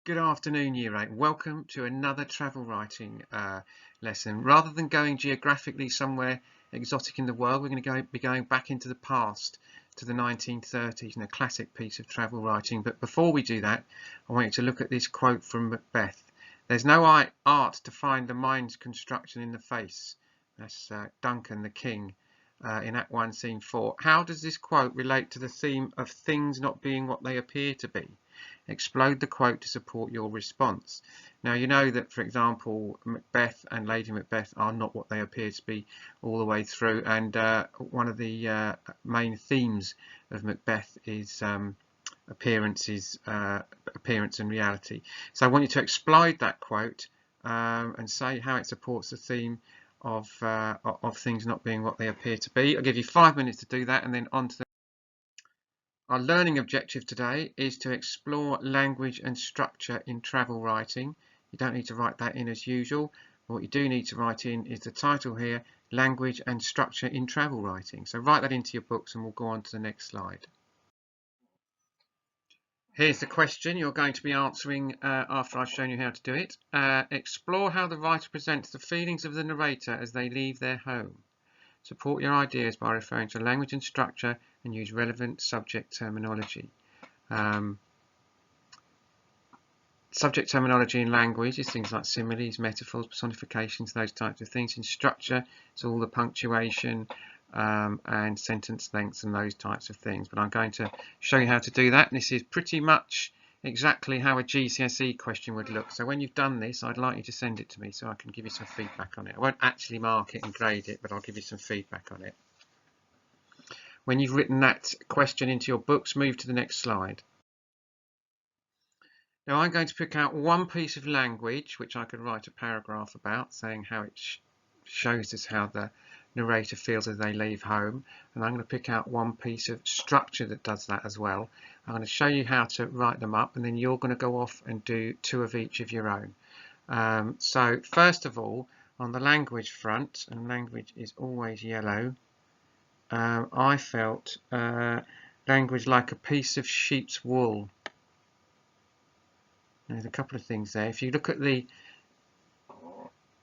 Good afternoon, Year 8. Welcome to another travel writing lesson. Rather than going geographically somewhere exotic in the world, we're going to be going back into the past to the 1930s in a classic piece of travel writing. But before we do that, I want you to look at this quote from Macbeth. There's no art to find the mind's construction in the face. That's Duncan, the king, in Act 1, Scene 4. How does this quote relate to the theme of things not being what they appear to be? Explode the quote to support your response. Now, you know that, for example, Macbeth and Lady Macbeth are not what they appear to be all the way through, and one of the main themes of Macbeth is appearance and reality. So I want you to explode that quote and say how it supports the theme of things not being what they appear to be. I'll give you 5 minutes to do that, and then on to the Our learning objective today is to explore language and structure in travel writing. You don't need to write that in as usual. What you do need to write in is the title here, Language and Structure in Travel Writing. So write that into your books and we'll go on to the next slide. Here's the question you're going to be answering after I've shown you how to do it. Explore how the writer presents the feelings of the narrator as they leave their home. Support your ideas by referring to language and structure and use relevant subject terminology. Subject terminology in language is things like similes, metaphors, personifications, those types of things. In structure, it's all the punctuation and sentence lengths and those types of things. But I'm going to show you how to do that. And this is pretty much exactly how a GCSE question would look. So when you've done this, I'd like you to send it to me so I can give you some feedback on it. I won't actually mark it and grade it, but I'll give you some feedback on it. When you've written that question into your books, move to the next slide. Now I'm going to pick out one piece of language which I could write a paragraph about, saying how it shows us how the narrator feels as they leave home, and I'm going to pick out one piece of structure that does that as well. I'm going to show you how to write them up, and then you're going to go off and do two of each of your own. So first of all, on the language front, and language is always yellow, I felt language like a piece of sheep's wool. There's a couple of things there. If you look at the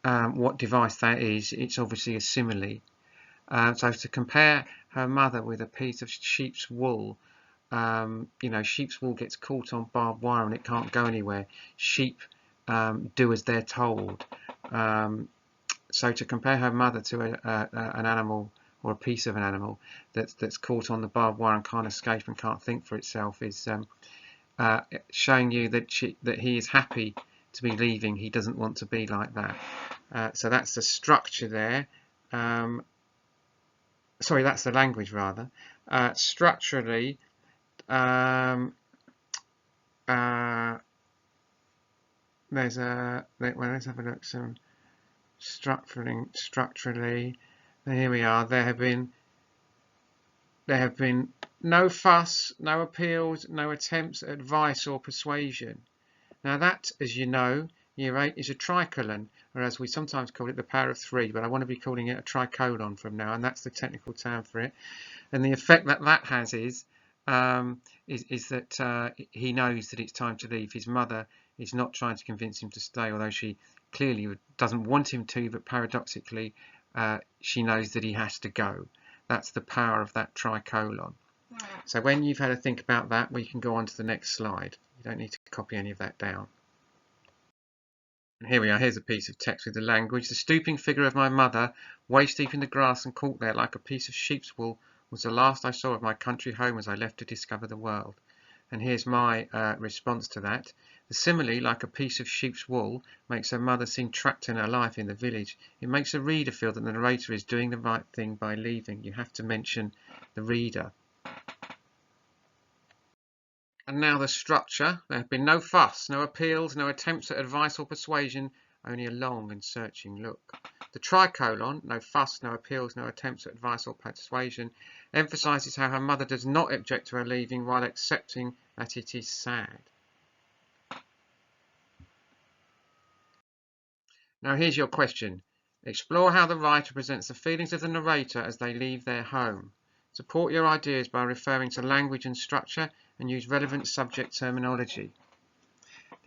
what device that is, it's obviously a simile. So to compare her mother with a piece of sheep's wool, you know, sheep's wool gets caught on barbed wire and it can't go anywhere. Sheep do as they're told. So to compare her mother to an animal or a piece of an animal that's caught on the barbed wire and can't escape and can't think for itself is showing you that he is happy to be leaving. He doesn't want to be like that. So that's the structure there. Sorry, that's the language rather. Structurally, there's a. Well, let's have a look. Some structurally. Here we are. There have been no fuss, no appeals, no attempts at advice or persuasion. Now that, as you know, Year 8 is a tricolon, or as we sometimes call it, the power of 3, but I want to be calling it a tricolon from now, and that's the technical term for it. And the effect that that has is that he knows that it's time to leave. His mother is not trying to convince him to stay, although she clearly doesn't want him to, but paradoxically she knows that he has to go. That's the power of that tricolon. So when you've had a think about that, we can go on to the next slide. You don't need to copy any of that down. And here we are. Here's a piece of text with the language. The stooping figure of my mother, waist deep in the grass and caught there like a piece of sheep's wool, was the last I saw of my country home as I left to discover the world. And here's my response to that. The simile, like a piece of sheep's wool, makes her mother seem trapped in her life in the village. It makes the reader feel that the narrator is doing the right thing by leaving. You have to mention the reader. And now the structure. There have been no fuss, no appeals, no attempts at advice or persuasion, only a long and searching look. The tricolon, no fuss, no appeals, no attempts at advice or persuasion, emphasises how her mother does not object to her leaving while accepting that it is sad. Now here's your question. Explore how the writer presents the feelings of the narrator as they leave their home. Support your ideas by referring to language and structure and use relevant subject terminology.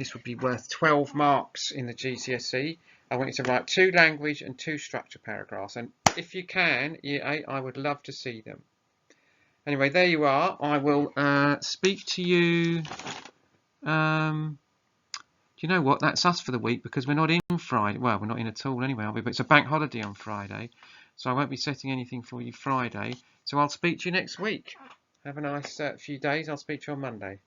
This would be worth 12 marks in the GCSE. I want you to write 2 language and 2 structure paragraphs, and if you can, Year 8, I would love to see them. Anyway, there you are. I will speak to you. Do you know what? That's us for the week, because we're not in Friday. Well, we're not in at all anyway, are we? But it's a bank holiday on Friday, so I won't be setting anything for you Friday. So I'll speak to you next week. Have a nice few days. I'll speak to you on Monday.